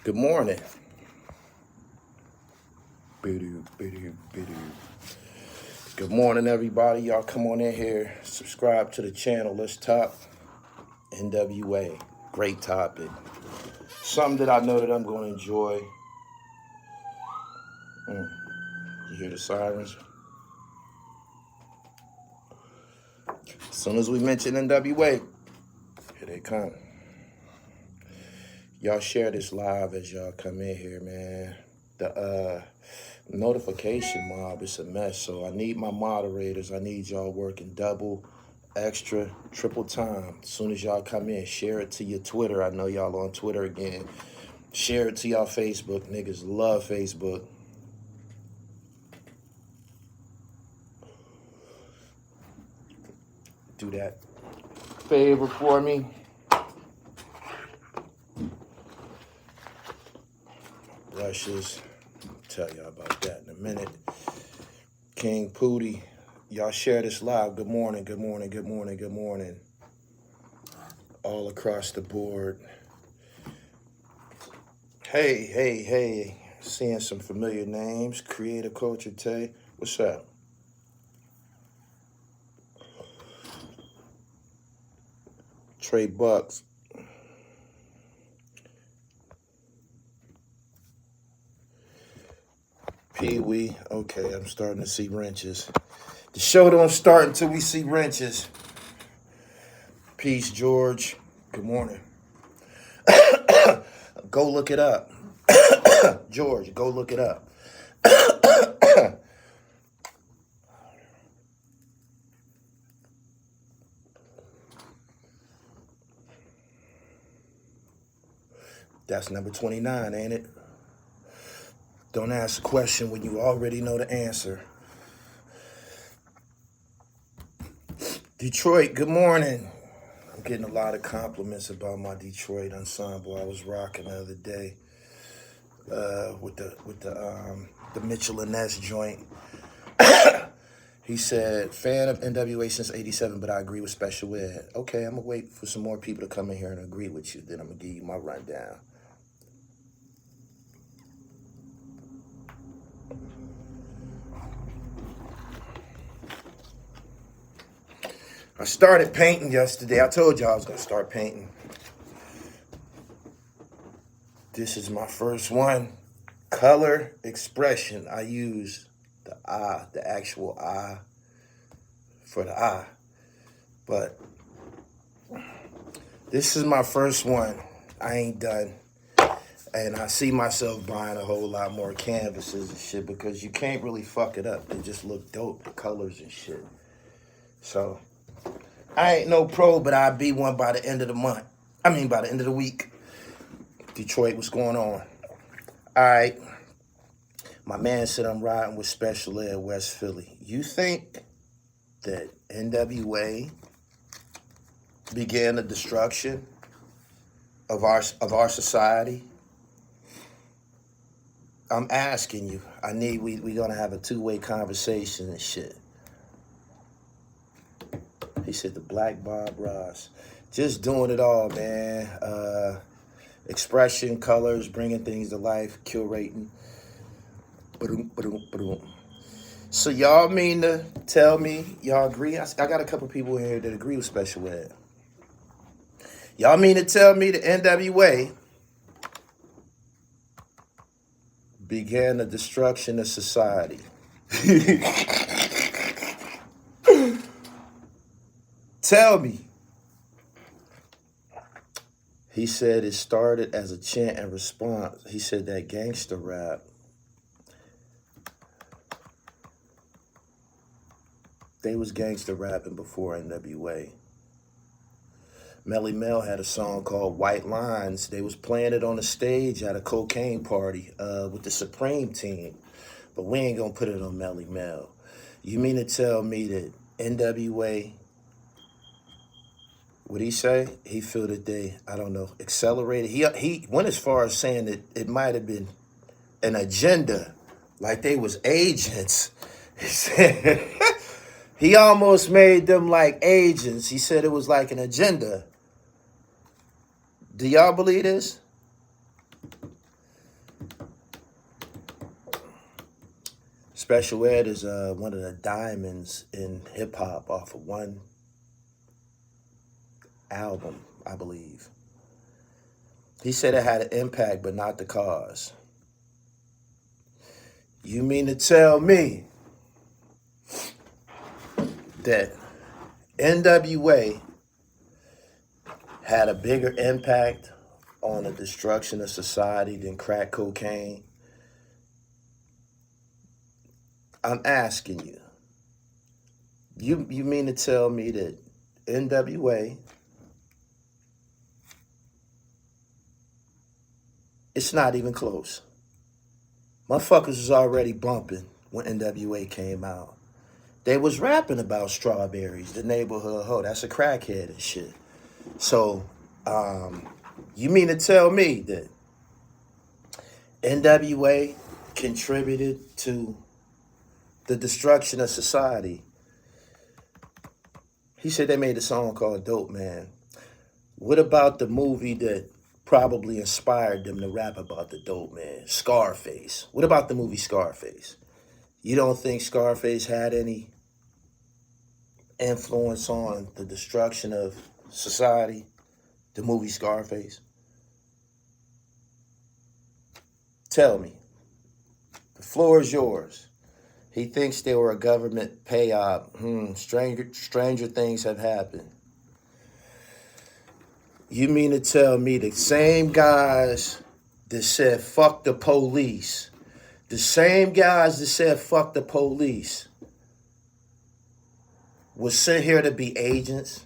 Good morning. Good morning, everybody. Y'all come on in here, subscribe to the channel. Let's talk NWA. Great topic. Something that I know that I'm going to enjoy. You hear the sirens? As soon as we mention NWA, here they come. Y'all share this live as y'all come in here, man. The notification mob is a mess, so I need my moderators. I need y'all working double, extra, triple time. As soon as y'all come in, share it to your Twitter. I know y'all on Twitter again. Share it to y'all Facebook. Niggas love Facebook. Do that favor for me. Brushes. Tell y'all about that in a minute. King Pootie, y'all share this live. Good morning, good morning, good morning, good morning. All across the board. Hey. Seeing some familiar names. Creative Culture Tay. What's up? Trey Bucks. Pee-wee. Okay, I'm starting to see wrenches. The show don't start until we see wrenches. Peace, George. Good morning. Go look it up. George, go look it up. That's number 29, ain't it? Don't ask a question when you already know the answer. Detroit, good morning. I'm getting a lot of compliments about my Detroit ensemble. I was rocking the other day with the Mitchell and Ness joint. He said, fan of NWA since '87, but I agree with Special Ed. Okay, I'm gonna wait for some more people to come in here and agree with you. Then I'm gonna give you my rundown. I started painting yesterday. I told y'all I was going to start painting. This is my first one. Color expression. I use the eye, the actual eye for the eye. But this is my first one. I ain't done. And I see myself buying a whole lot more canvases and shit because you can't really fuck it up. They just look dope, the colors and shit. So I ain't no pro, but I'll be one by the end of the month. I mean, by the end of the week. Detroit, what's going on? All right. My man said I'm riding with Special Ed West Philly. You think that NWA began the destruction of our society? I'm asking you. We gonna have a two-way conversation and shit. He said the Black Bob Ross. Just doing it all, man. Expression, colors, bringing things to life, curating. So y'all mean to tell me, y'all agree? I got a couple people here that agree with Special Ed. Y'all mean to tell me the NWA began the destruction of society? Tell me. He said it started as a chant and response. He said that gangster rap, they was gangster rapping before NWA. Melly Mel had a song called White Lines. They was playing it on the stage at a cocaine party with the Supreme team. But we ain't gonna put it on Melly Mel. You mean to tell me that NWA, what'd he say? He feel that they, I don't know, accelerated. He went as far as saying that it might have been an agenda, like they was agents. He said he almost made them like agents. He said it was like an agenda. Do y'all believe this? Special Ed is one of the diamonds in hip hop off of one album, I believe. He said it had an impact, but not the cause. You mean to tell me that NWA had a bigger impact on the destruction of society than crack cocaine? I'm asking you. You mean to tell me that NWA, it's not even close. Motherfuckers was already bumping when NWA came out. They was rapping about strawberries, the neighborhood hoe. That's a crackhead and shit. So, you mean to tell me that NWA contributed to the destruction of society? He said they made a song called Dope Man. What about the movie that probably inspired them to rap about the dope man? Scarface. What about the movie Scarface? You don't think Scarface had any influence on the destruction of society? The movie Scarface? Tell me. The floor is yours. He thinks they were a government pay-op. Stranger things have happened. You mean to tell me the same guys that said fuck the police, the same guys that said fuck the police, was sent here to be agents?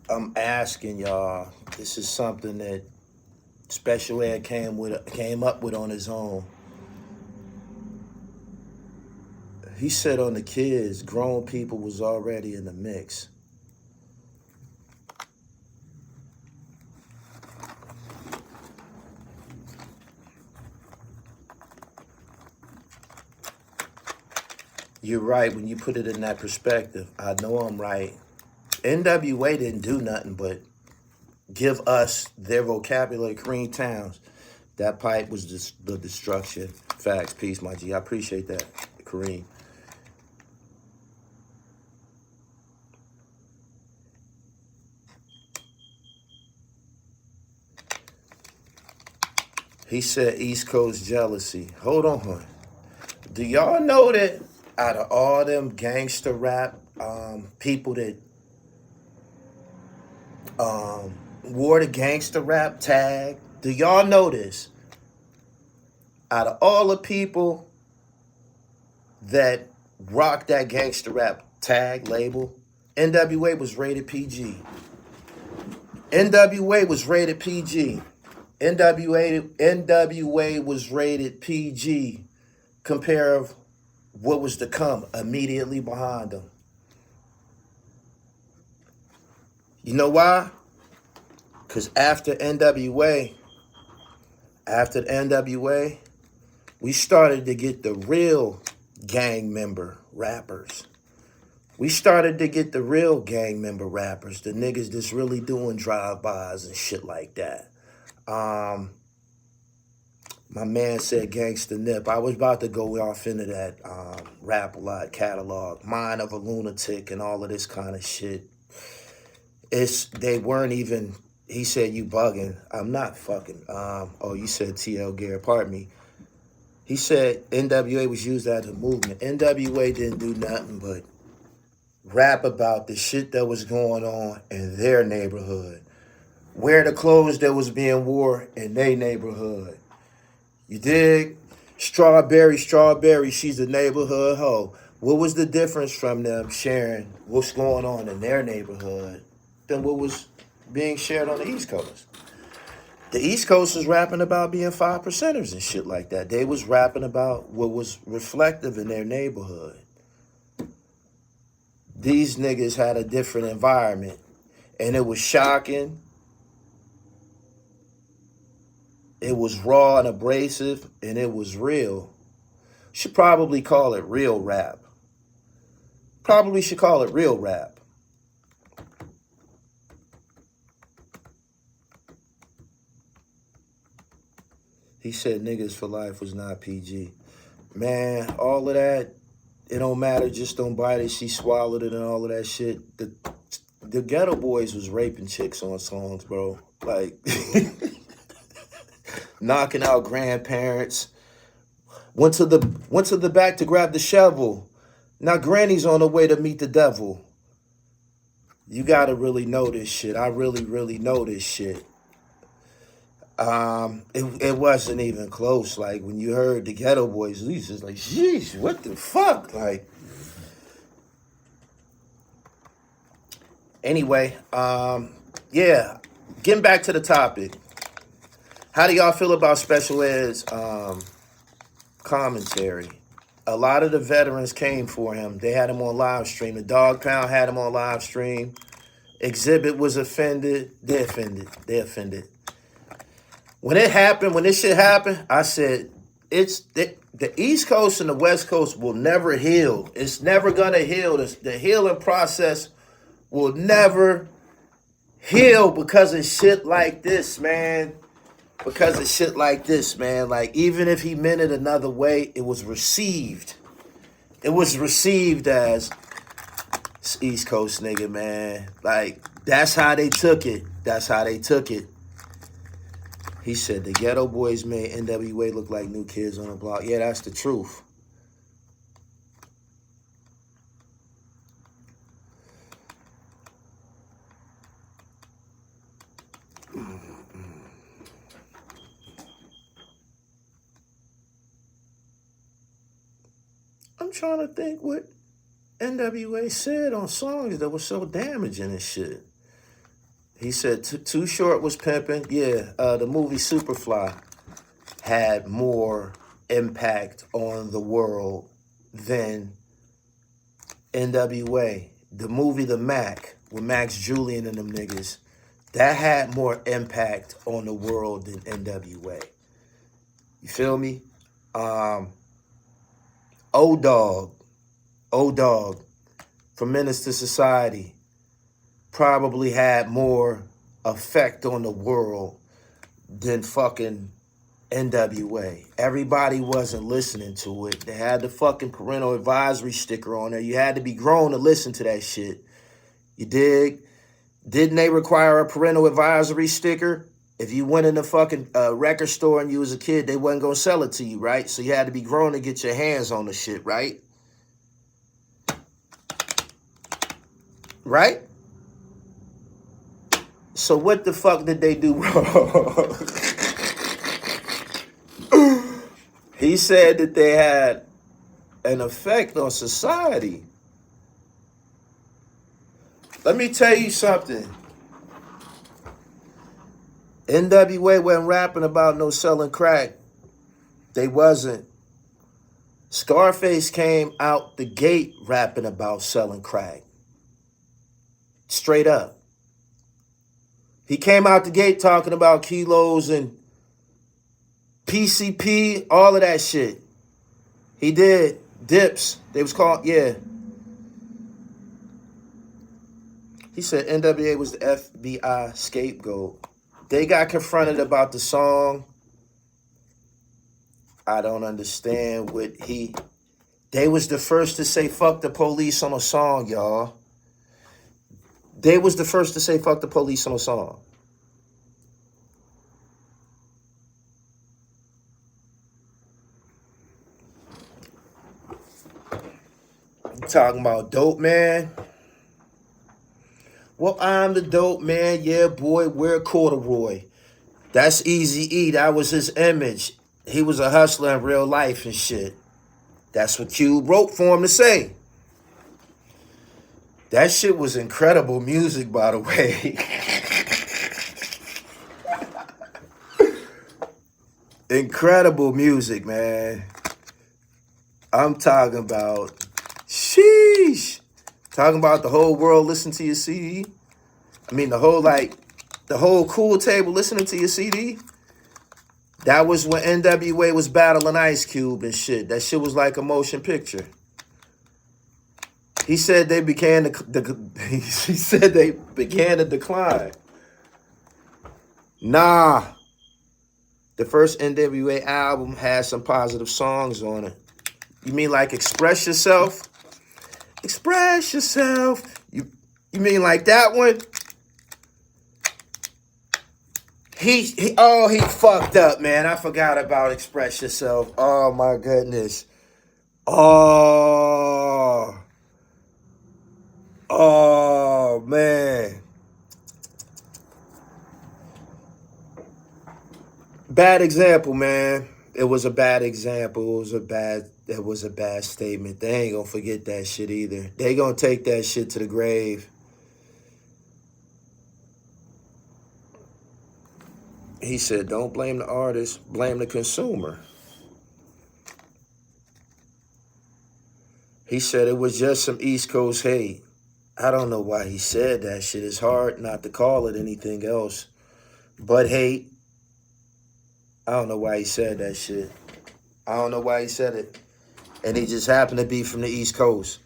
I'm asking y'all. This is something that Special Ed came up with on his own. He said on the kids, grown people was already in the mix. You're right when you put it in that perspective. I know I'm right. NWA didn't do nothing but give us their vocabulary, Cream Towns. That pipe was just the destruction. Facts, peace, my G. I appreciate that, Kareem. He said East Coast jealousy. Hold on. Do y'all know that out of all them gangster rap people that wore the gangster rap tag, do y'all know this? Out of all the people that rock that gangster rap tag label, NWA was rated PG. NWA was rated PG. NWA was rated PG compared to what was to come immediately behind them. You know why? Because after the NWA, we started to get the real gang member rappers. We started to get the real gang member rappers, the niggas that's really doing drive-bys and shit like that. My man said Gangsta Nip. I was about to go off into that Rap A Lot catalog, Mind of a Lunatic and all of this kind of shit. They weren't even, he said you bugging. I'm not fucking. Oh, you said TL Garrett, pardon me. He said NWA was used as a movement. NWA didn't do nothing but rap about the shit that was going on in their neighborhood. Wear the clothes that was being wore in their neighborhood. You dig? Strawberry, she's a neighborhood hoe. What was the difference from them sharing what's going on in their neighborhood than what was being shared on the East Coast? The East Coast was rapping about being 5%ers and shit like that. They was rapping about what was reflective in their neighborhood. These niggas had a different environment, and it was shocking. It was raw and abrasive, and it was real. Should probably call it real rap. Probably should call it real rap. He said niggas for life was not PG. Man, all of that, it don't matter. Just don't bite it. She swallowed it and all of that shit. The Ghetto Boys was raping chicks on songs, bro. Like, knocking out grandparents. Went to the back to grab the shovel. Now Granny's on her way to meet the devil. You gotta really know this shit. I really, really know this shit. It wasn't even close. Like, when you heard the Ghetto Boys, you just like, jeez, what the fuck? Like, anyway, yeah, getting back to the topic. How do y'all feel about Special Ed's commentary? A lot of the veterans came for him. They had him on live stream. The Dog Pound had him on live stream. Exhibit was offended. They offended. When it happened, when this shit happened, I said, the East Coast and the West Coast will never heal. It's never gonna heal. The healing process will never heal because of shit like this, man. Because of shit like this, man. Like, even if he meant it another way, it was received. It was received as East Coast nigga, man. Like, that's how they took it. That's how they took it. He said the Ghetto Boys made NWA look like New Kids on the Block. Yeah, that's the truth. I'm trying to think what NWA said on songs that was so damaging and shit. He said Too Short was pimping. Yeah, the movie Superfly had more impact on the world than NWA. The movie The Mac with Max Julian and them niggas, that had more impact on the world than NWA. You feel me? O-Dog from Menace to Society probably had more effect on the world than fucking NWA. Everybody wasn't listening to it. They had the fucking parental advisory sticker on there. You had to be grown to listen to that shit. You dig? Didn't they require a parental advisory sticker? If you went in the fucking record store and you was a kid, they wasn't gonna sell it to you, right? So you had to be grown to get your hands on the shit, right? Right? So what the fuck did they do wrong? He said that they had an effect on society. Let me tell you something. NWA wasn't rapping about no selling crack. They wasn't. Scarface came out the gate rapping about selling crack. Straight up. He came out the gate talking about kilos and PCP, all of that shit. He did. Dips. They was called, yeah. He said NWA was the FBI scapegoat. They got confronted about the song. I don't understand what they was the first to say fuck the police on a song, y'all. They was the first to say fuck the police on a song. You talking about dope, man? Well, I'm the dope man. Yeah, boy, wear corduroy. That's Eazy-E. That was his image. He was a hustler in real life and shit. That's what Cube wrote for him to say. That shit was incredible music, by the way. Incredible music, man. I'm talking about, sheesh. Talking about the whole world listening to your CD. I mean, the whole cool table listening to your CD. That was when NWA was battling Ice Cube and shit. That shit was like a motion picture. He said they began he said they began to decline. Nah. The first NWA album had some positive songs on it. You mean like Express Yourself? Express Yourself. You mean like that one? He fucked up, man. I forgot about Express Yourself. Oh my goodness. Oh man. Bad example, man. It was a bad example. It was a bad statement. They ain't gonna forget that shit either. They gonna take that shit to the grave. He said, don't blame the artist, blame the consumer. He said it was just some East Coast hate. I don't know why he said that shit. It's hard not to call it anything else but hate. I don't know why he said that shit. I don't know why he said it. And he just happened to be from the East Coast.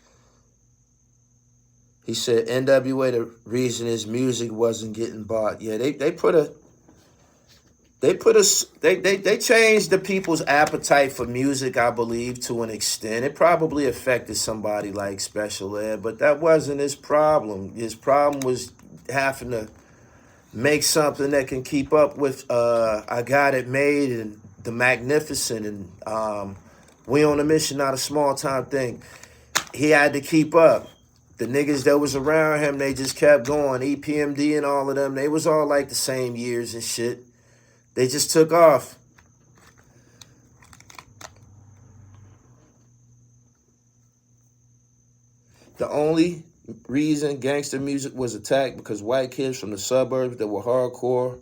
He said NWA, the reason his music wasn't getting bought. Yeah, they changed the people's appetite for music, I believe, to an extent. It probably affected somebody like Special Ed, but that wasn't his problem. His problem was having to make something that can keep up with I Got It Made and The Magnificent and We on a Mission, Not a Small Time Thing. He had to keep up. The niggas that was around him, they just kept going. EPMD and all of them, they was all like the same years and shit. They just took off. The only reason gangster music was attacked because white kids from the suburbs that were hardcore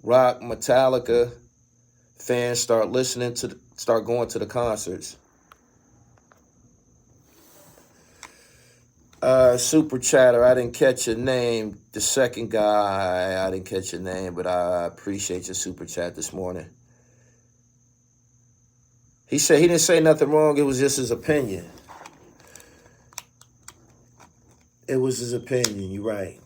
rock Metallica fans start going to the concerts. Super Chatter, I didn't catch your name. The second guy, I didn't catch your name, but I appreciate your super chat this morning. He said he didn't say nothing wrong. It was just his opinion. It was his opinion. You're right.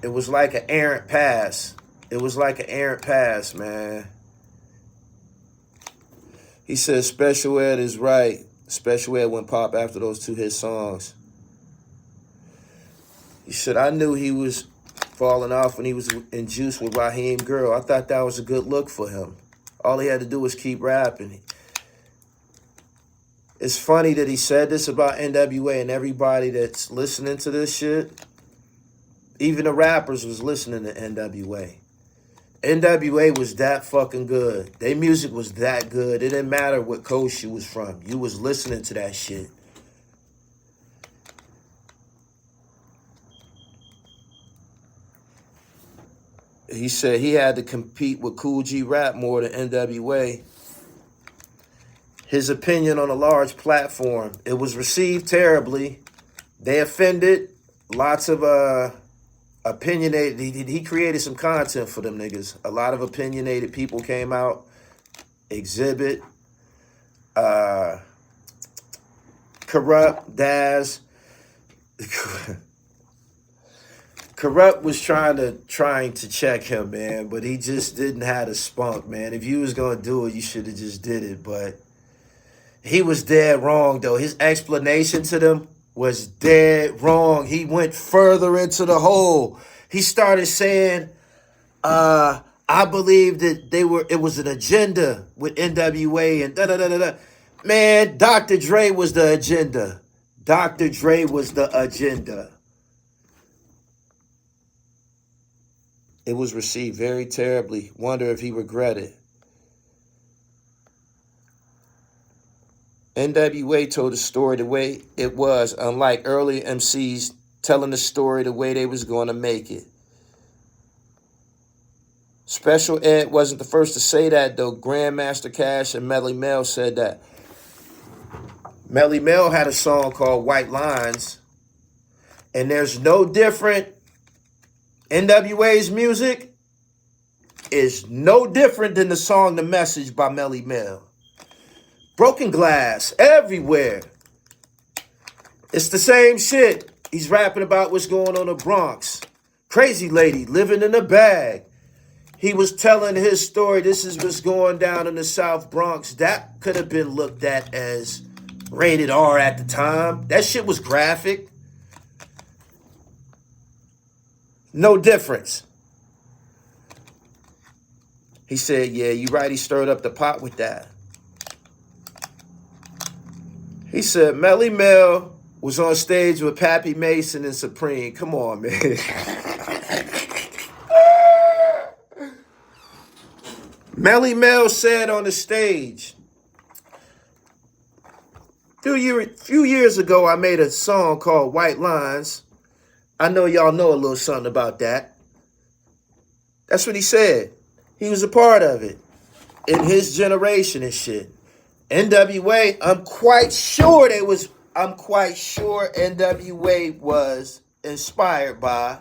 It was like an errant pass. It was like an errant pass, man. He said Special Ed is right. Special Ed went pop after those two hit songs. He said, I knew he was falling off when he was in Juice with Raheem Girl. I thought that was a good look for him. All he had to do was keep rapping. It's funny that he said this about NWA, and everybody that's listening to this shit, even the rappers was listening to NWA. NWA was that fucking good. Their music was that good. It didn't matter what coast you was from. You was listening to that shit. He said he had to compete with Cool G Rap more than NWA. His opinion on a large platform. It was received terribly. They offended. Lots of opinionated. He created some content for them niggas. A lot of opinionated people came out. Exhibit. Corrupt. Daz. Corrupt was trying to check him, man, but he just didn't have the spunk, man. If you was gonna do it, you should have just did it. But he was dead wrong, though. His explanation to them was dead wrong. He went further into the hole. He started saying, I believe that it was an agenda with NWA and da-da-da-da-da. Man, Dr. Dre was the agenda. Dr. Dre was the agenda. It was received very terribly. Wonder if he regretted. NWA told the story the way it was, unlike early MCs telling the story the way they was going to make it. Special Ed wasn't the first to say that, though. Grandmaster Cash and Melly Mel said that. Melly Mel had a song called White Lines, and there's no different. NWA's music is no different than the song The Message by Melly Mel. Broken glass everywhere. It's the same shit. He's rapping about what's going on in the Bronx. Crazy lady living in a bag. He was telling his story. This is what's going down in the South Bronx. That could have been looked at as rated R at the time. That shit was graphic. No difference. He said, yeah, you right. He stirred up the pot with that. He said, Melly Mel was on stage with Pappy Mason and Supreme. Come on, man. Melly Mel said on the stage, a few years ago, I made a song called White Lines. I know y'all know a little something about that. That's what he said. He was a part of it in his generation and shit. NWA, I'm quite sure NWA was inspired by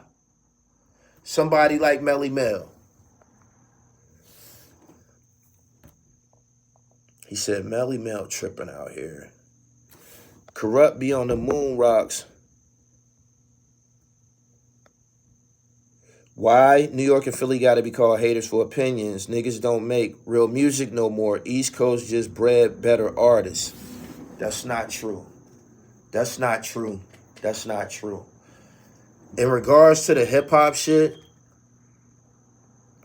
somebody like Melly Mel. He said, Melly Mel tripping out here. Corrupt be on the moon rocks. Why New York and Philly got to be called haters for opinions? Niggas don't make real music no more. East Coast just bred better artists. That's not true. That's not true. That's not true. In regards to the hip-hop shit,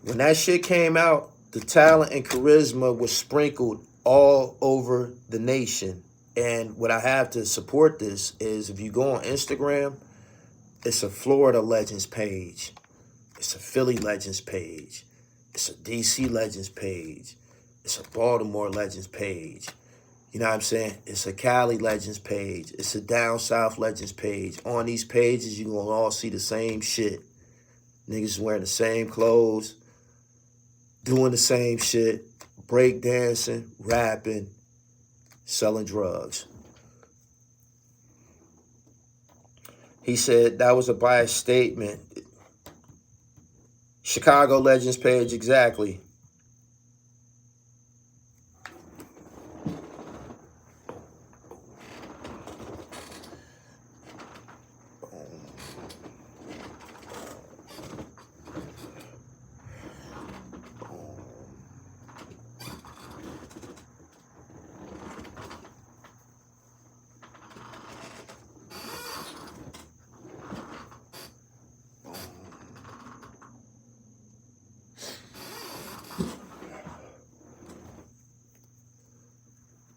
when that shit came out, the talent and charisma was sprinkled all over the nation. And what I have to support this is if you go on Instagram, it's a Florida Legends page. It's a Philly Legends page. It's a DC Legends page. It's a Baltimore Legends page. You know what I'm saying? It's a Cali Legends page. It's a Down South Legends page. On these pages, you're going to all see the same shit. Niggas wearing the same clothes, doing the same shit, break dancing, rapping, selling drugs. He said that was a biased statement. Chicago Legends page, exactly.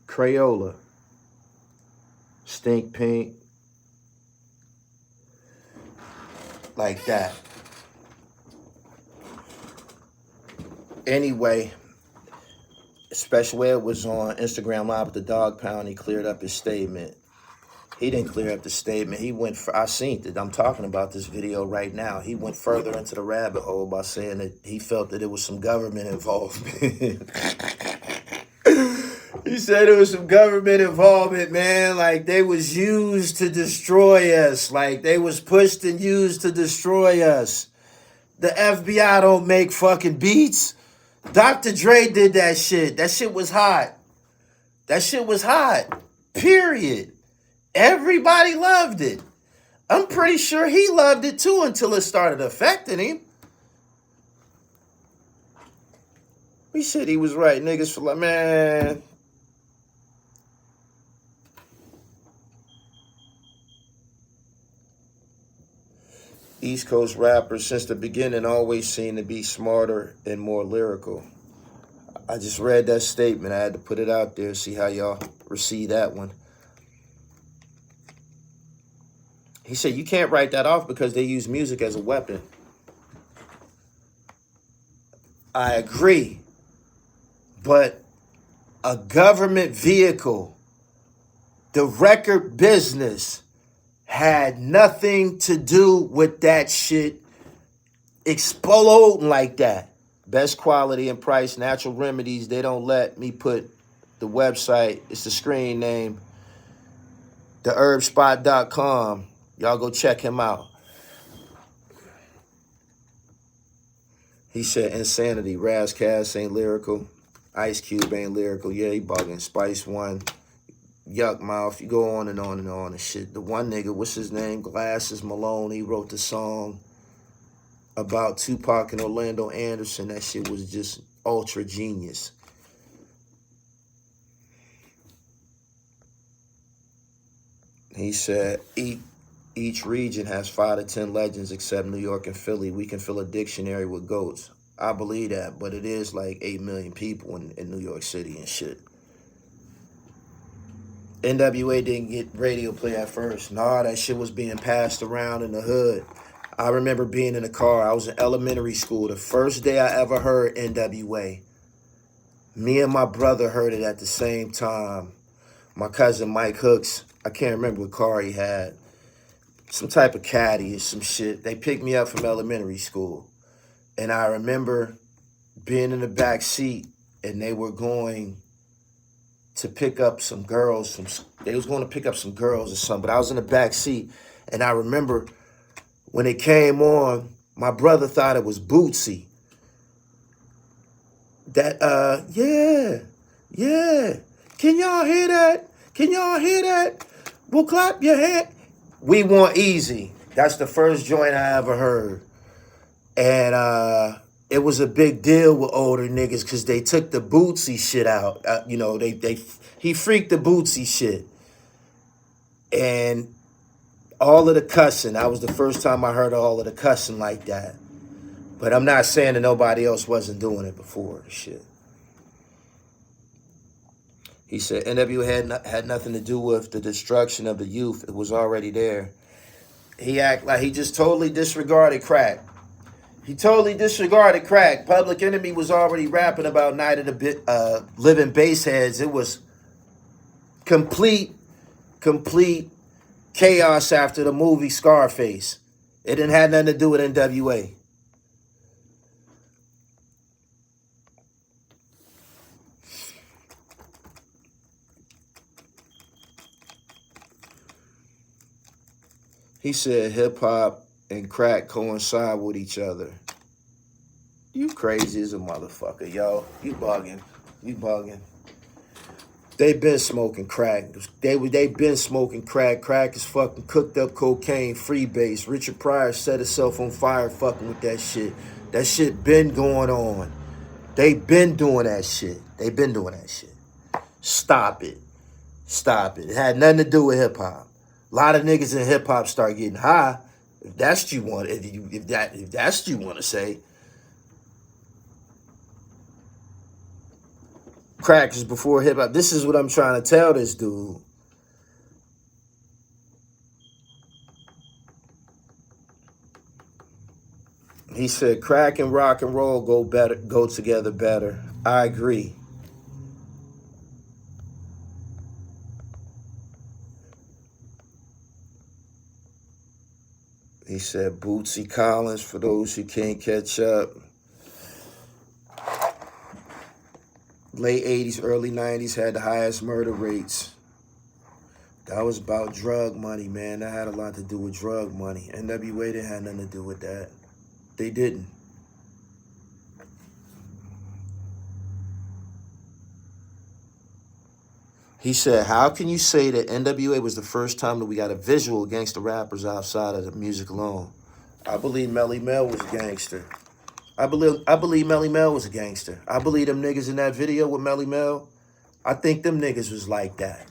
Crayola, Stink Pink, like that. Anyway, Special Ed was on Instagram Live with the Dog Pound. He cleared up his statement. He didn't clear up the statement. He went for, I seen it. I'm talking about this video right now. He went further into the rabbit hole by saying that he felt that it was some government involvement. He said it was some government involvement, man. Like they was used to destroy us. Like they was pushed and used to destroy us. The FBI don't make fucking beats. Dr. Dre did that shit. That shit was hot. That shit was hot. Period. Everybody loved it. I'm pretty sure he loved it too until it started affecting him. We said he was right. Niggas for like, man. East Coast rappers since the beginning always seem to be smarter and more lyrical. I just read that statement. I had to put it out there, see how y'all receive that one. He said, you can't write that off because they use music as a weapon. I agree. But a government vehicle, the record business, had nothing to do with that shit exploding like that. Best quality and price, natural remedies. They don't let me put the website. It's the screen name, theherbspot.com. Y'all go check him out. He said insanity. Razzcast ain't lyrical. Ice Cube ain't lyrical. Yeah, he bugging. Spice One. Yuck Mouth. You go on and on and on and shit. The one nigga, what's his name? Glasses Malone. He wrote the song about Tupac and Orlando Anderson. That shit was just ultra genius. He said, each region has 5 to 10 legends except New York and Philly. We can fill a dictionary with goats. I believe that, but it is like 8 million people in New York City and shit. NWA didn't get radio play at first. Nah, that shit was being passed around in the hood. I remember being in the car. I was in elementary school. The first day I ever heard NWA, me and my brother heard it at the same time. My cousin Mike Hooks, I can't remember what car he had. Some type of caddy or some shit. They picked me up from elementary school. And I remember being in the back seat and they were going to pick up some girls they was going to pick up some girls or something, but I was in the back seat and I remember when it came on, my brother thought it was Bootsy. That yeah. Can y'all hear that? Can y'all hear that? Well, clap your hand. We Want Easy. That's the first joint I ever heard. And it was a big deal with older niggas because they took the Bootsy shit out. You know, he freaked the Bootsy shit. And all of the cussing, that was the first time I heard all of the cussing like that. But I'm not saying that nobody else wasn't doing it before. Shit. He said NWA had nothing to do with the destruction of the youth. It was already there. He act like he just totally disregarded crack. He totally disregarded crack. Public Enemy was already rapping about Night of the Living Bassheads. It was complete chaos after the movie Scarface. It didn't have nothing to do with NWA. He said hip-hop and crack coincide with each other. You crazy as a motherfucker, yo. You bugging. You bugging. They been smoking crack. They been smoking crack. Crack is fucking cooked up cocaine, freebase. Richard Pryor set himself on fire fucking with that shit. That shit been going on. They been doing that shit. They been doing that shit. Stop it. Stop it. It had nothing to do with hip-hop. A lot of niggas in hip-hop start getting high. If that's what you want, if that's what you want to say. Crack is before hip-hop. This is what I'm trying to tell this dude. He said crack and rock and roll go together better. I agree. He said Bootsy Collins, for those who can't catch up. Late 80s, early 90s had the highest murder rates. That was about drug money, man. That had a lot to do with drug money. NWA didn't have nothing to do with that. They didn't. He said, how can you say that NWA was the first time that we got a visual gangster rappers outside of the music alone? I believe Melly Mel was a gangster. I believe Melly Mel was a gangster. I believe them niggas in that video with Melly Mel, I think them niggas was like that.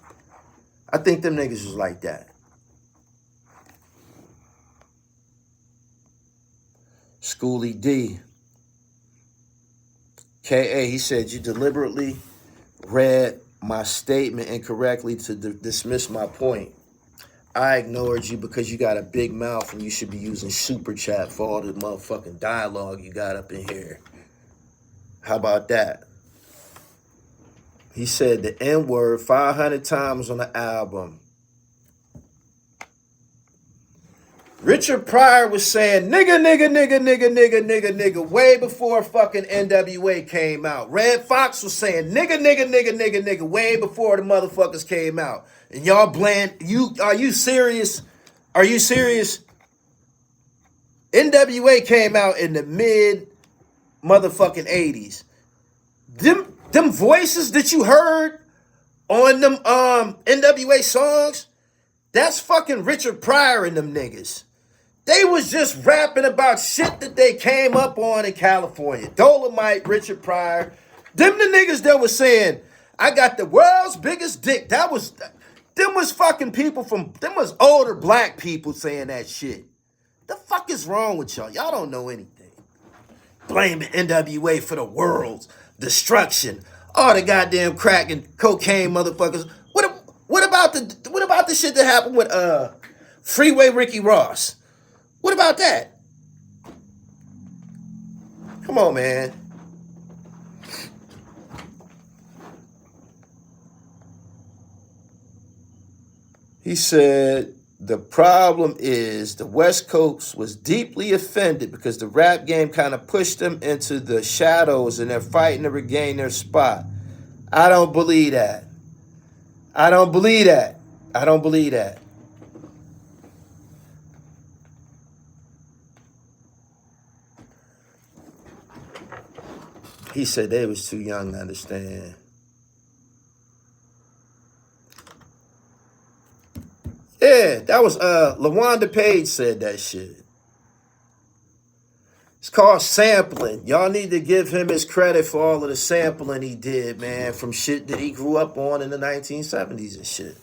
I think them niggas was like that. Schoolie D. K.A., he said, you deliberately read my statement incorrectly to dismiss my point. I ignored you because you got a big mouth and you should be using super chat for all the motherfucking dialogue you got up in here. How about that? He said the N-word 500 times on the album. Richard Pryor was saying nigga way before fucking NWA came out. Red Fox was saying nigga way before the motherfuckers came out. And y'all are you serious? Are you serious? NWA came out in the mid motherfucking 80s. Them voices that you heard on them NWA songs, that's fucking Richard Pryor and them niggas. They was just rapping about shit that they came up on in California. Dolomite, Richard Pryor. Them the niggas that was saying, I got the world's biggest dick. Them was fucking people them was older black people saying that shit. The fuck is wrong with y'all? Y'all don't know anything. Blaming NWA for the world's destruction. All the goddamn crack and cocaine motherfuckers. What about the shit that happened with Freeway Ricky Ross? What about that? Come on, man. He said, the problem is the West Coast was deeply offended because the rap game kind of pushed them into the shadows and they're fighting to regain their spot. I don't believe that. I don't believe that. I don't believe that. He said they was too young to understand. Yeah, that was LaWanda Page said that shit. It's called sampling. Y'all need to give him his credit for all of the sampling he did, man, from shit that he grew up on in the 1970s and shit.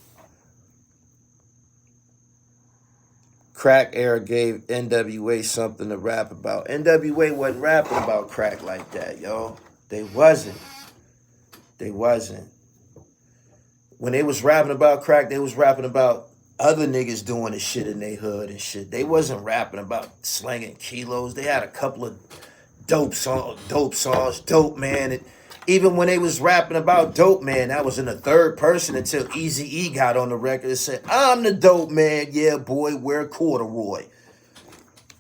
Crack era gave NWA something to rap about. NWA wasn't rapping about crack like that, yo. They wasn't. They wasn't. When they was rapping about crack, they was rapping about other niggas doing the shit in their hood and shit. They wasn't rapping about slinging kilos. They had a couple of dope songs, Dope Man. And even when they was rapping about Dope Man, that was in the third person until Eazy-E got on the record and said, I'm the dope man. Yeah, boy, wear corduroy.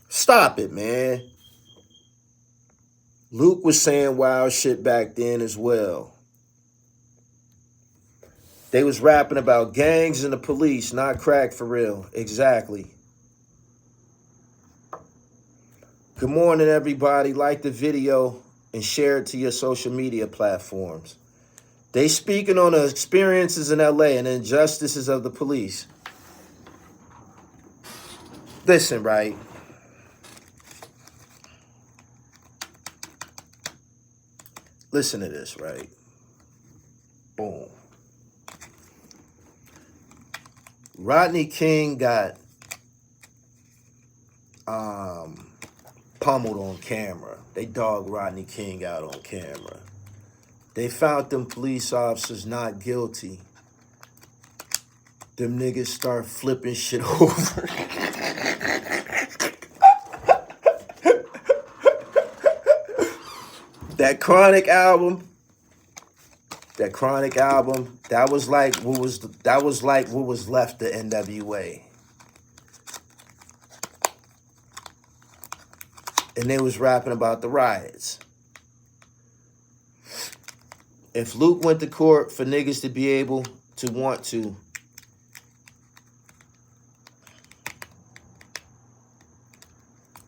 Stop it, man. Luke was saying wild shit back then as well. They was rapping about gangs and the police, not crack for real. Exactly. Good morning, everybody. Like the video and share it to your social media platforms. They speaking on the experiences in LA and injustices of the police. Listen, right? Listen to this, right? Boom. Rodney King got pummeled on camera. They dogged Rodney King out on camera. They found them police officers not guilty. Them niggas start flipping shit over. That Chronic album, that was like what was left of NWA. And they was rapping about the riots. If Luke went to court for niggas to be able to want to,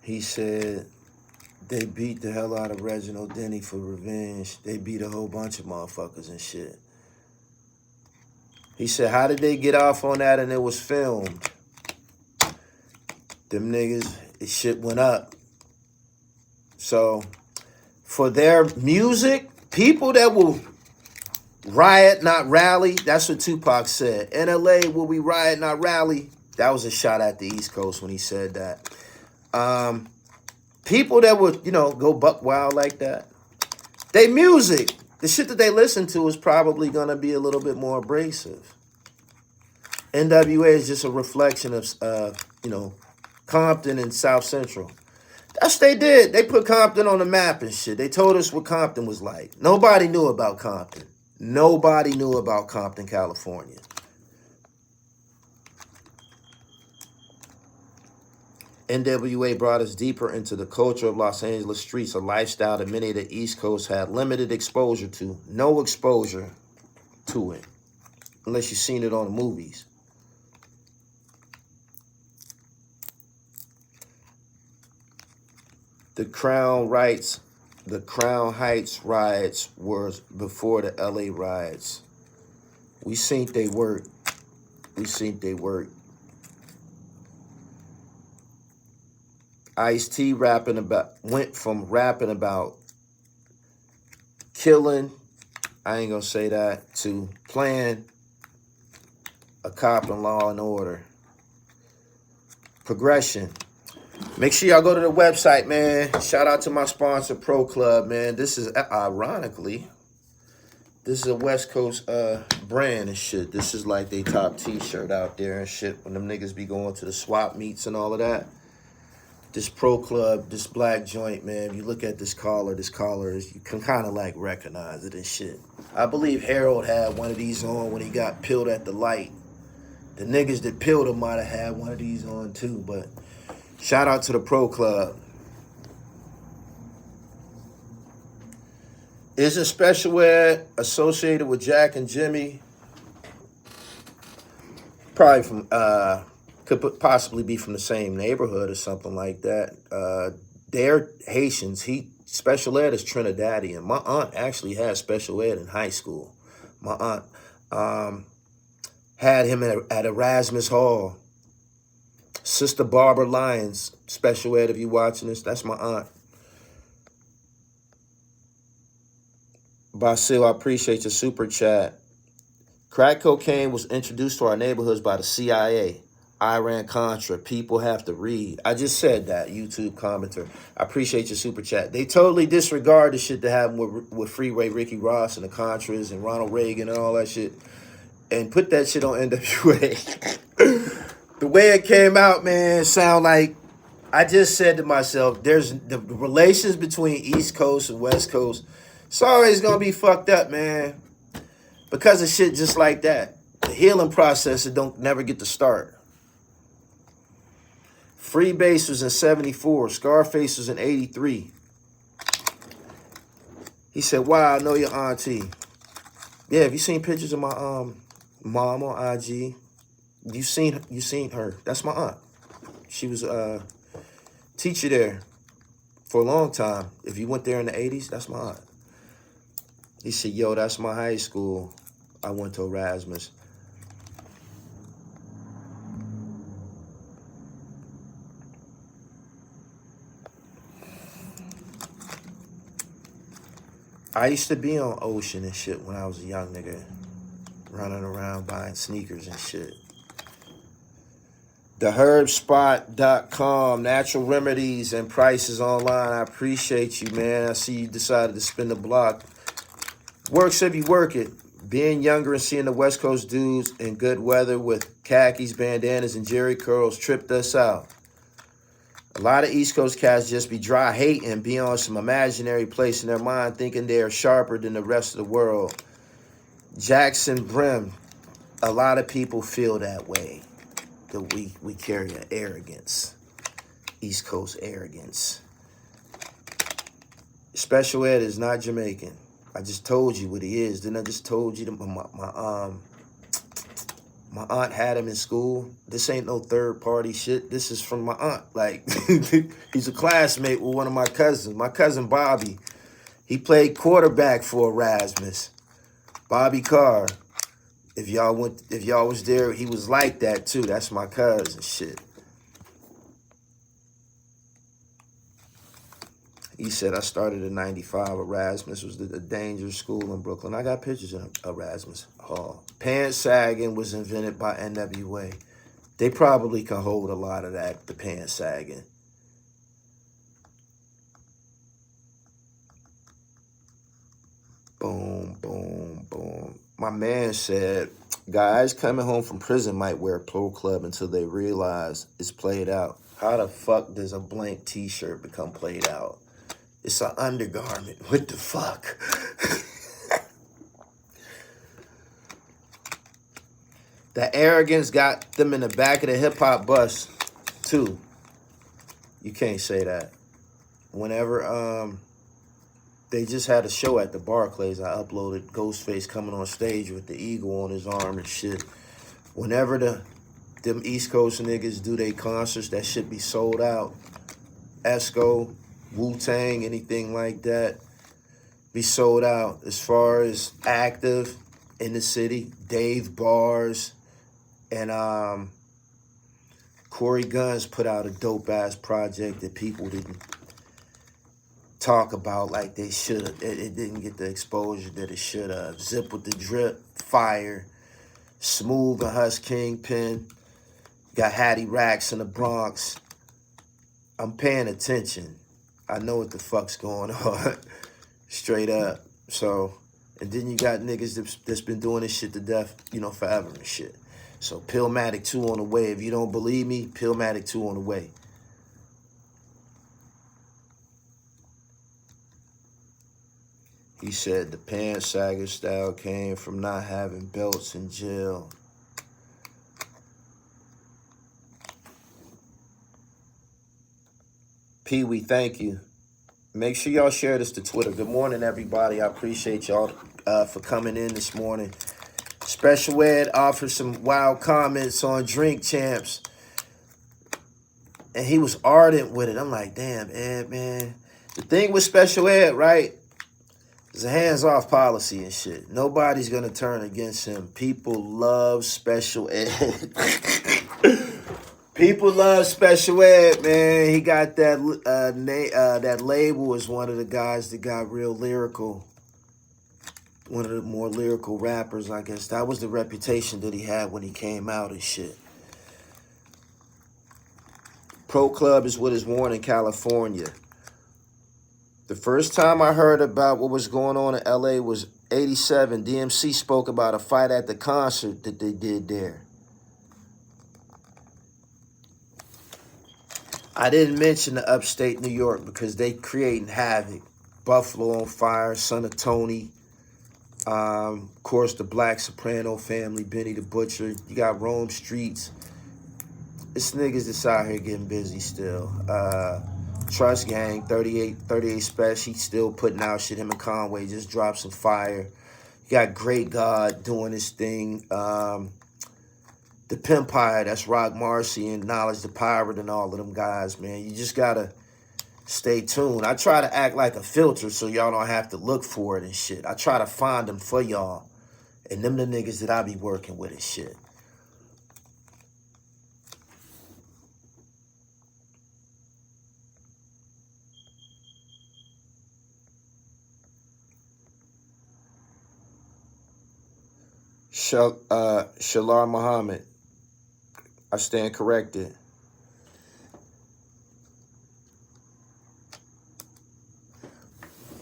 he said they beat the hell out of Reginald Denny for revenge. They beat a whole bunch of motherfuckers and shit. He said, how did they get off on that and it was filmed? Them niggas, the shit went up. So, for their music, people that will riot, not rally, that's what Tupac said. In LA, will we riot, not rally? That was a shot at the East Coast when he said that. People that would, go buck wild like that, they music, the shit that they listen to is probably going to be a little bit more abrasive. NWA is just a reflection of, Compton and South Central. That's what they did. They put Compton on the map and shit. They told us what Compton was like. Nobody knew about Compton. Nobody knew about Compton, California. NWA brought us deeper into the culture of Los Angeles streets, a lifestyle that many of the East Coast had limited exposure to. No exposure to it, unless you've seen it on the movies. The Crown writes, the Crown Heights riots were before the LA riots. We seen they work. We seen they work. Ice-T went from rapping about killing, I ain't gonna say that, to playing a cop in Law and Order. Progression. Make sure y'all go to the website, man. Shout out to my sponsor, Pro Club, man. This is, ironically, this is a West Coast brand and shit. This is like they top t-shirt out there and shit when them niggas be going to the swap meets and all of that. This Pro Club, this black joint, man, if you look at this collar is, you can kind of like recognize it and shit. I believe Harold had one of these on when he got peeled at the light. The niggas that peeled him might have had one of these on too, but shout out to the Pro Club. Isn't Special Ed associated with Jack and Jimmy? Probably from, could possibly be from the same neighborhood or something like that. They're Haitians. Special Ed is Trinidadian. My aunt actually had Special Ed in high school. My aunt had him at Erasmus Hall. Sister Barbara Lyons, Special Ed, if you watching this, that's my aunt. Basil, I appreciate your super chat. Crack cocaine was introduced to our neighborhoods by the CIA. Iran-Contra, people have to read. I just said that, YouTube commenter. I appreciate your super chat. They totally disregard the shit that happened with Freeway Ricky Ross and the Contras and Ronald Reagan and all that shit, and put that shit on NWA. The way it came out, man, sound like, I just said to myself, there's the relations between East Coast and West Coast, it's always gonna be fucked up, man, because of shit just like that. The healing process, it don't never get to start. Freebase was in 74. Scarface was in 83. He said, wow, I know your auntie. Yeah, have you seen pictures of my mom on IG? You seen her. That's my aunt. She was a teacher there for a long time. If you went there in the 80s, that's my aunt. He said, yo, that's my high school. I went to Erasmus. I used to be on Ocean and shit when I was a young nigga, running around buying sneakers and shit. TheHerbSpot.com, natural remedies and prices online. I appreciate you, man. I see you decided to spin the block. Works if you work it. Being younger and seeing the West Coast dudes in good weather with khakis, bandanas, and jerry curls tripped us out. A lot of East Coast cats just be dry hating and be on some imaginary place in their mind thinking they are sharper than the rest of the world. Jackson Brim, a lot of people feel that way. That we carry an arrogance. East Coast arrogance. Special Ed is not Jamaican. I just told you what he is. Didn't I just told you that my aunt had him in school. This ain't no third party shit. This is from my aunt. Like, he's a classmate with one of my cousins. My cousin Bobby, he played quarterback for Erasmus. Bobby Carr. If y'all was there, he was like that too. That's my cousin shit. He said, I started in 95. Erasmus was the dangerous school in Brooklyn. I got pictures of Erasmus Hall. Pants sagging was invented by NWA. They probably can hold a lot of that, the pants sagging. Boom, boom, boom. My man said, guys coming home from prison might wear Pro Club until they realize it's played out. How the fuck does a blank t-shirt become played out? It's an undergarment. What the fuck? The arrogance got them in the back of the hip-hop bus, too. You can't say that. Whenever they just had a show at the Barclays, I uploaded Ghostface coming on stage with the eagle on his arm and shit. Whenever them East Coast niggas do their concerts, that shit be sold out. Esco, wu-tang, anything like that, be sold out. As far as active in the city, Dave Bars and Corey Guns put out a dope-ass project that people didn't talk about like they should have. It didn't get the exposure that it should have. Zip with the Drip, fire. Smooth and Hush Kingpin. Got Hattie Racks in the Bronx. I'm paying attention. I know what the fuck's going on. Straight up. So, and then you got niggas that's been doing this shit to death, you know, forever and shit. So, Pillmatic 2 on the way. If you don't believe me, Pillmatic 2 on the way. He said the pants sagger style came from not having belts in jail. Pee-wee, thank you. Make sure y'all share this to Twitter. Good morning, everybody. I appreciate y'all for coming in this morning. Special Ed offered some wild comments on Drink Champs. And he was ardent with it. I'm like, damn, Ed, man. The thing with Special Ed, right? It's a hands-off policy and shit. Nobody's going to turn against him. People love Special Ed. People love Special Ed, man. He got that that label as one of the guys that got real lyrical. One of the more lyrical rappers, I guess. That was the reputation that he had when he came out and shit. Pro Club is what is worn in California. The first time I heard about what was going on in LA was 87. DMC spoke about a fight at the concert that they did there. I didn't mention the upstate New York because they creating havoc. Buffalo on fire, Son of Tony. Of course, the Black Soprano family, Benny the Butcher. You got Rome Streets. It's niggas that's out here getting busy still. Trust Gang, 38 Special, he still putting out shit. Him and Conway just dropped some fire. You got Great God doing his thing. The Pimpire, that's Rock Marcy and Knowledge the Pirate and all of them guys, man. You just gotta stay tuned. I try to act like a filter so y'all don't have to look for it and shit. I try to find them for y'all. And them the niggas that I be working with and shit. Shalar Muhammad, I stand corrected.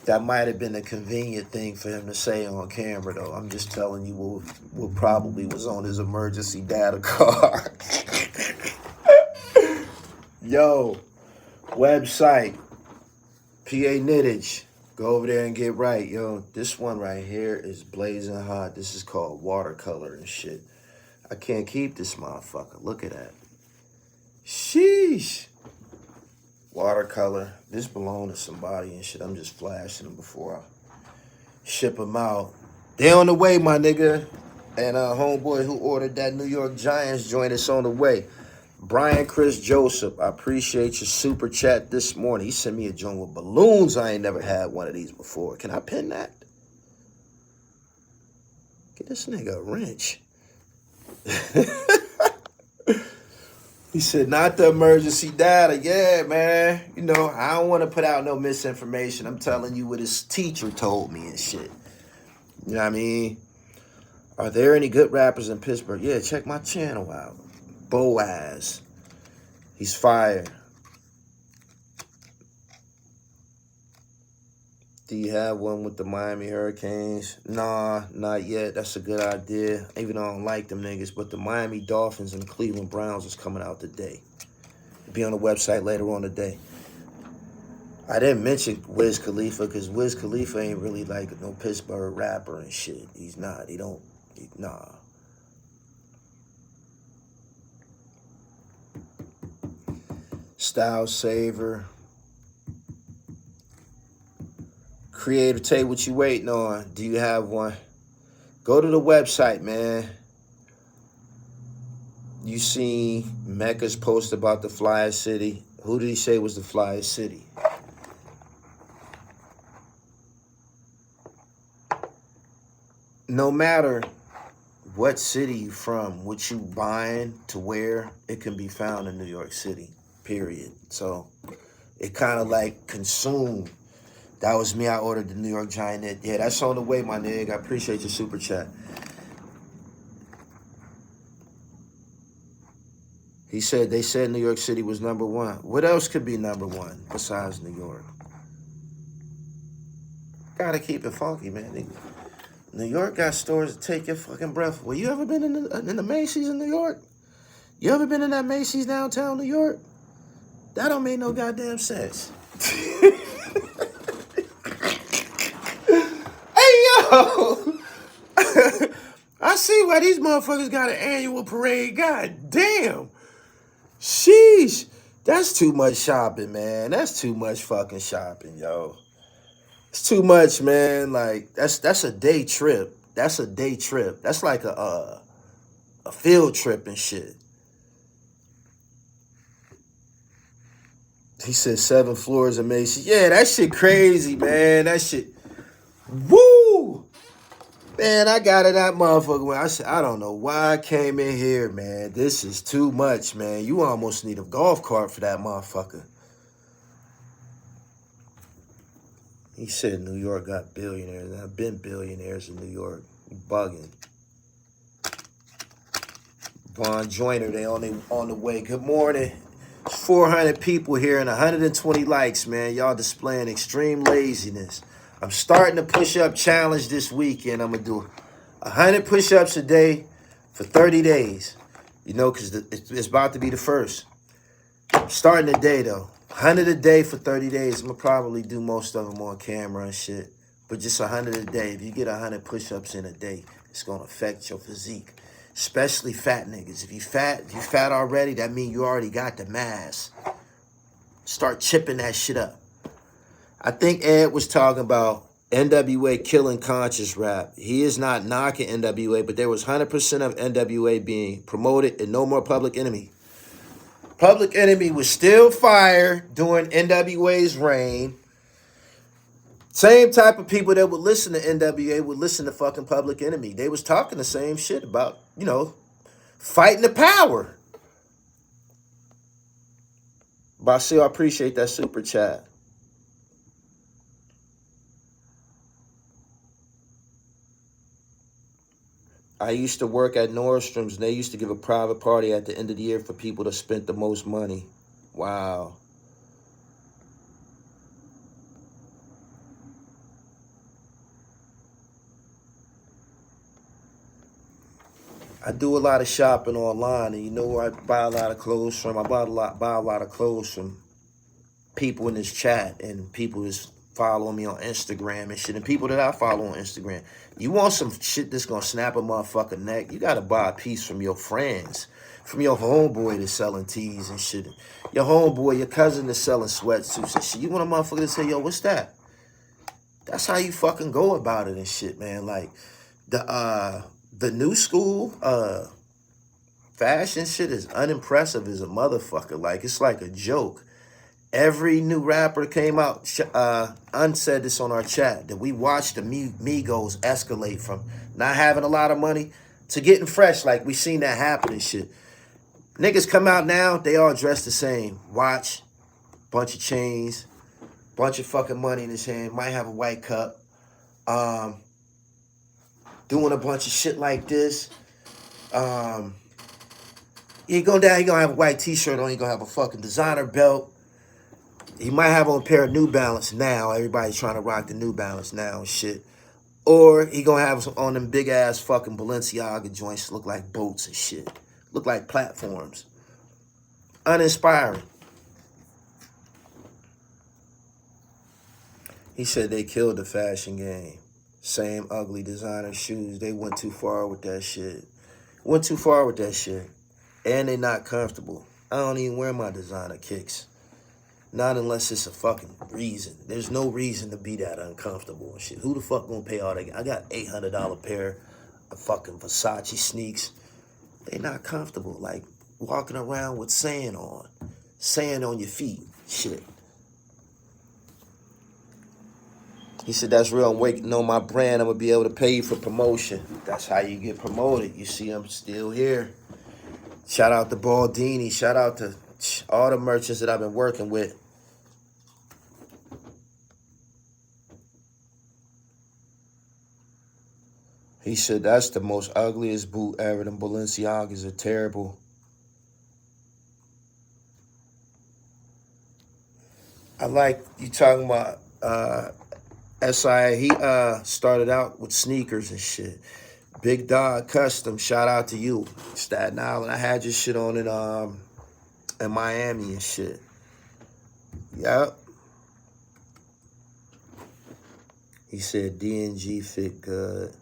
That might have been a convenient thing for him to say on camera, though. I'm just telling you what probably was on his emergency data card. Yo, website, PA Knittage. Go over there and get right, yo. This one right here is blazing hot. This is called watercolor and shit. I can't keep this motherfucker. Look at that. Sheesh. Watercolor. This belong to somebody and shit. I'm just flashing them before I ship them out. They on the way, my nigga. And homeboy who ordered that New York Giants joint is on the way. Brian Chris Joseph, I appreciate your super chat this morning. He sent me a joint with balloons. I ain't never had one of these before. Can I pin that? Get this nigga a wrench. He said, not the emergency data. Yeah, man. You know, I don't want to put out no misinformation. I'm telling you what his teacher told me and shit. You know what I mean? Are there any good rappers in Pittsburgh? Yeah, check my channel out. Boaz. He's fire. Do you have one with the Miami Hurricanes? Nah, not yet. That's a good idea. Even though I don't like them niggas. But the Miami Dolphins and the Cleveland Browns is coming out today. It'll be on the website later on today. I didn't mention Wiz Khalifa because Wiz Khalifa ain't really like no Pittsburgh rapper and shit. He's not. Nah. Style Saver. Creator Tay, what you waiting on? Do you have one? Go to the website, man. You seen Mecca's post about the flyest city. Who did he say was the flyest city? no matter what city you from, what you buying to wear, it can be found in New York City, period. So it kind of like consumed. That was me. I ordered the New York Giant knit. Yeah, that's on the way, my nigga. I appreciate your super chat. He said, they said New York City was #1. What else could be #1 besides New York? Gotta keep it funky, man. New York got stores to take your fucking breath away. You ever been in the Macy's in New York? You ever been in that Macy's downtown New York? That don't make no goddamn sense. Hey, yo! I see why these motherfuckers got an annual parade. God damn. Sheesh. That's too much shopping, man. That's too much fucking shopping, yo. It's too much, man. Like, that's a day trip. That's a day trip. That's like a field trip and shit. He said 7 floors of Macy's. Yeah, that shit crazy, man. That shit. Woo! Man, I got it that motherfucker when I said, I don't know why I came in here, man. This is too much, man. You almost need a golf cart for that motherfucker. He said New York got billionaires. I've been billionaires in New York. You bugging. Von Joyner, they on the way. Good morning. It's 400 people here and 120 likes, man. Y'all displaying extreme laziness. I'm starting a push-up challenge this weekend. I'm going to do 100 push-ups a day for 30 days. You know, because it's about to be the first. I'm starting today, though. 100 a day for 30 days. I'm going to probably do most of them on camera and shit. But just 100 a day. If you get 100 push-ups in a day, it's going to affect your physique. Especially fat niggas. If you fat already, that means you already got the mass. Start chipping that shit up. I think Ed was talking about NWA killing conscious rap. He is not knocking NWA, but there was 100% of NWA being promoted and no more Public Enemy. Public Enemy was still fire during NWA's reign. Same type of people that would listen to NWA would listen to fucking Public Enemy. They was talking the same shit about, you know, fighting the power. Basil, I appreciate that super chat. I used to work at Nordstrom's, and they used to give a private party at the end of the year for people that spent the most money. Wow. I do a lot of shopping online, and you know where I buy a lot of clothes from? I buy a lot of clothes from people in this chat and people that's following me on Instagram and shit, and people that I follow on Instagram. You want some shit that's gonna snap a motherfucker neck, you gotta buy a piece from your friends, from your homeboy that's selling tees and shit. Your homeboy, your cousin that's selling sweatsuits and shit. You want a motherfucker to say, yo, what's that? That's how you fucking go about it and shit, man. Like, the new school fashion shit is unimpressive as a motherfucker. Like, it's like a joke. Every new rapper came out, unsaid this on our chat, that we watched the Migos escalate from not having a lot of money to getting fresh. Like, we seen that happen and shit. Niggas come out now, they all dressed the same. Watch, bunch of chains, bunch of fucking money in his hand, might have a white cup. Doing a bunch of shit like this. He gonna have a white t-shirt on, he gonna have a fucking designer belt. He might have on a pair of New Balance now. Everybody's trying to rock the New Balance now and shit. Or he gonna have on them big ass fucking Balenciaga joints look like boats and shit. Look like platforms. Uninspiring. He said they killed the fashion game. Same ugly designer shoes. They went too far with that shit. Went too far with that shit. And they not comfortable. I don't even wear my designer kicks. Not unless it's a fucking reason. There's no reason to be that uncomfortable and shit. Who the fuck gonna pay all that? I got $800 pair of fucking Versace sneaks. They not comfortable. Like walking around with sand on. Sand on your feet. Shit. He said, that's real. I'm waiting on my brand. I'm going to be able to pay you for promotion. That's how you get promoted. You see, I'm still here. Shout out to Baldini. Shout out to all the merchants that I've been working with. He said, that's the most ugliest boot ever. Them Balenciagas are terrible. I like you talking about SI. He started out with sneakers and shit. Big Dog Custom, shout out to you. Staten Island. I had your shit on in Miami and shit. Yep. He said D&G fit good.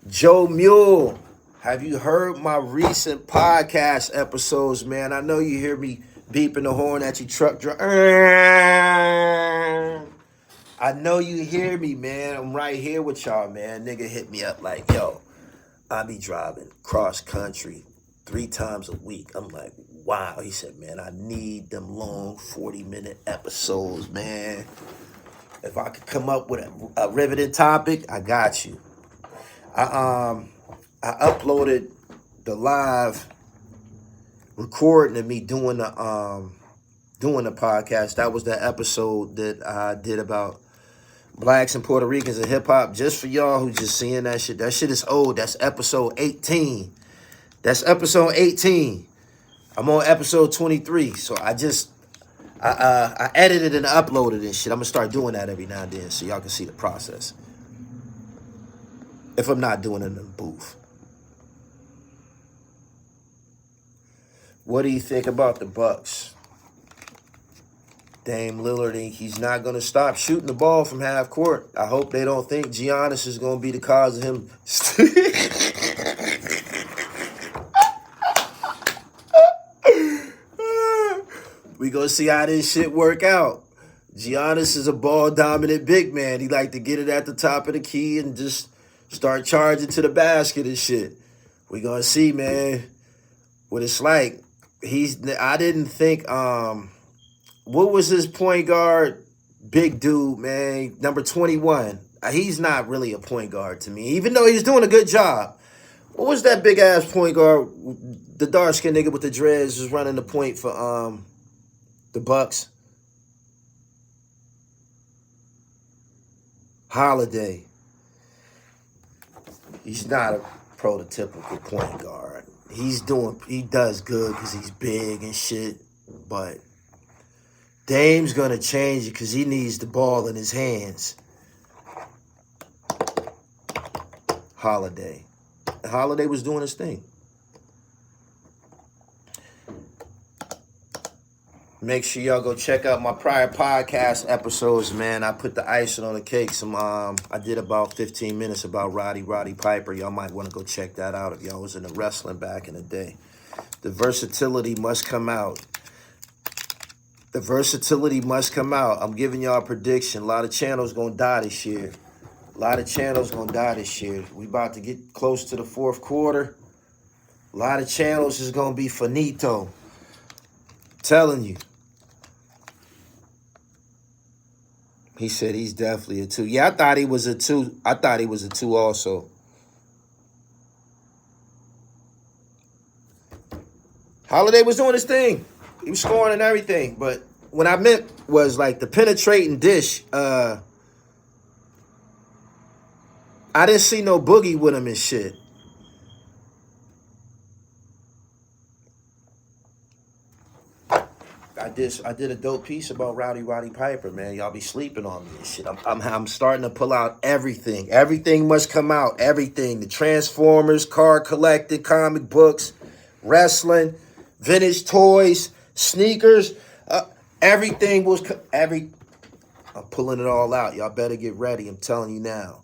Joe Mule, have you heard my recent podcast episodes, man? I know you hear me beeping the horn at your truck. I know you hear me, man. I'm right here with y'all, man. Nigga hit me up like, yo, I be driving cross country 3 times a week. I'm like, wow. He said, man, I need them long 40-minute episodes, man. If I could come up with a riveting topic, I got you. I uploaded the live recording of me doing the podcast. That was the episode that I did about blacks and Puerto Ricans and hip hop. Just for y'all who just seeing that shit. That shit is old. That's episode 18. That's episode 18. I'm on episode 23. So I edited and uploaded and shit. I'm gonna start doing that every now and then so y'all can see the process. If I'm not doing it in the booth. What do you think about the Bucks? Dame Lillard, he's not going to stop shooting the ball from half court. I hope they don't think Giannis is going to be the cause of him. We going to see how this shit work out. Giannis is a ball-dominant big man. He like to get it at the top of the key and just start charging to the basket and shit. We going to see, man, what it's like. I didn't think, what was his point guard? Big dude, man. Number 21. He's not really a point guard to me, even though he's doing a good job. What was that big-ass point guard? The dark-skinned nigga with the dreads was running the point for the Bucks. Holiday. He's not a prototypical point guard. He does good because he's big and shit, but Dame's going to change it because he needs the ball in his hands. Holiday. Holiday was doing his thing. Make sure y'all go check out my prior podcast episodes, man. I put the icing on the cake. I did about 15 minutes about Roddy Piper. Y'all might want to go check that out if y'all was into wrestling back in the day. The versatility must come out. The versatility must come out. I'm giving y'all a prediction. A lot of channels gonna die this year. We about to get close to the fourth quarter. A lot of channels is gonna be finito. Telling you. He said he's definitely a 2. Yeah, I thought he was a 2. I thought he was a 2 also. Holiday was doing his thing. He was scoring and everything. But what I meant was like the penetrating dish. I didn't see no boogie with him and shit. I did a dope piece about Roddy Piper, man. Y'all be sleeping on me and shit. I'm starting to pull out everything. Everything must come out. Everything. The Transformers, card collecting, comic books, wrestling, vintage toys, sneakers. Everything was I'm pulling it all out. Y'all better get ready. I'm telling you now.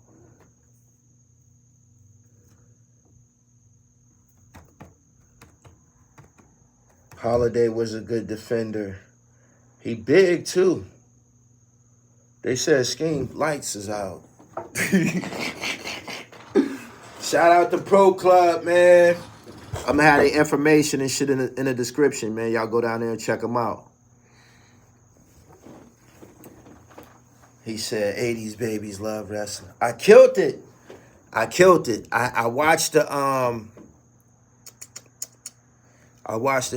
Holiday was a good defender. He big, too. They said Scheme Lights is out. Shout out to Pro Club, man. I'm going to have the information and shit in the description, man. Y'all go down there and check them out. He said 80s babies love wrestling. I killed it. I killed it. I watched the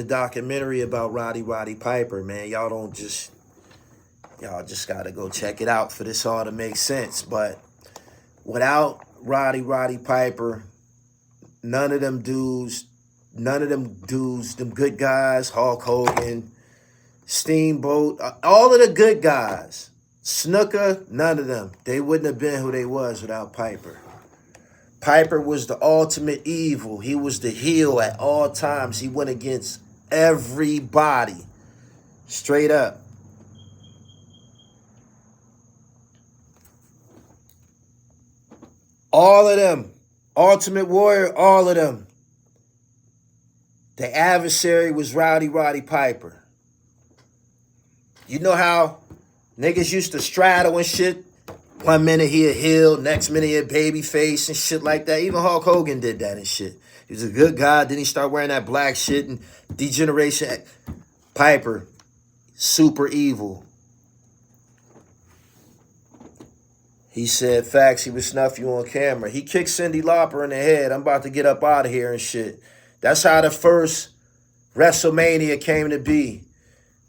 documentary about Roddy Piper, man. Y'all just gotta go check it out for this all to make sense. But without Roddy Piper, none of them dudes, them good guys, Hulk Hogan, Steamboat, all of the good guys, Snooker, none of them, they wouldn't have been who they was without Piper. Piper was the ultimate evil. He was the heel at all times. He went against everybody. Straight up. All of them. Ultimate Warrior, all of them. The adversary was Roddy Piper. You know how niggas used to straddle and shit? 1 minute he a heel, next minute he a baby face and shit like that. Even Hulk Hogan did that and shit. He was a good guy. Then he started wearing that black shit and degeneration. Piper, super evil. He said, facts, he would snuff you on camera. He kicked Cyndi Lauper in the head. I'm about to get up out of here and shit. That's how the first WrestleMania came to be.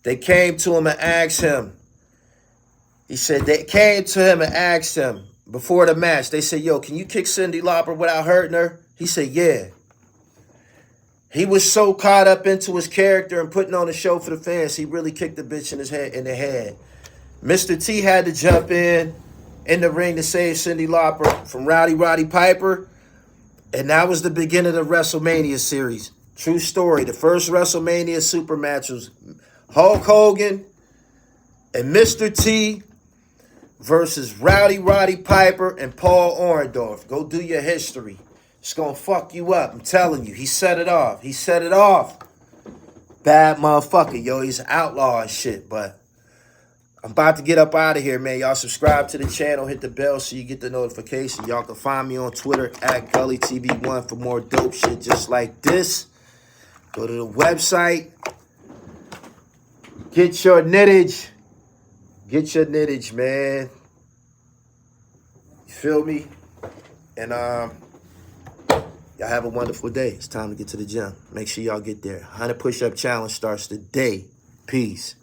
They came to him and asked him. He said they came to him and asked him before the match. They said, yo, can you kick Cyndi Lauper without hurting her? He said, yeah. He was so caught up into his character and putting on a show for the fans, he really kicked the bitch in the head. Mr. T had to jump in the ring to save Cyndi Lauper from Roddy Piper. And that was the beginning of the WrestleMania series. True story. The first WrestleMania super match was Hulk Hogan and Mr. T versus Roddy Piper and Paul Orndorff. Go do your history. It's going to fuck you up. I'm telling you. He set it off. He set it off. Bad motherfucker, yo. He's an outlaw and shit, but I'm about to get up out of here, man. Y'all subscribe to the channel. Hit the bell so you get the notification. Y'all can find me on Twitter at Gully TV 1 for more dope shit just like this. Go to the website. Get your knittage. Get your knittage, man. You feel me? And y'all have a wonderful day. It's time to get to the gym. Make sure y'all get there. 100 push-up challenge starts today. Peace.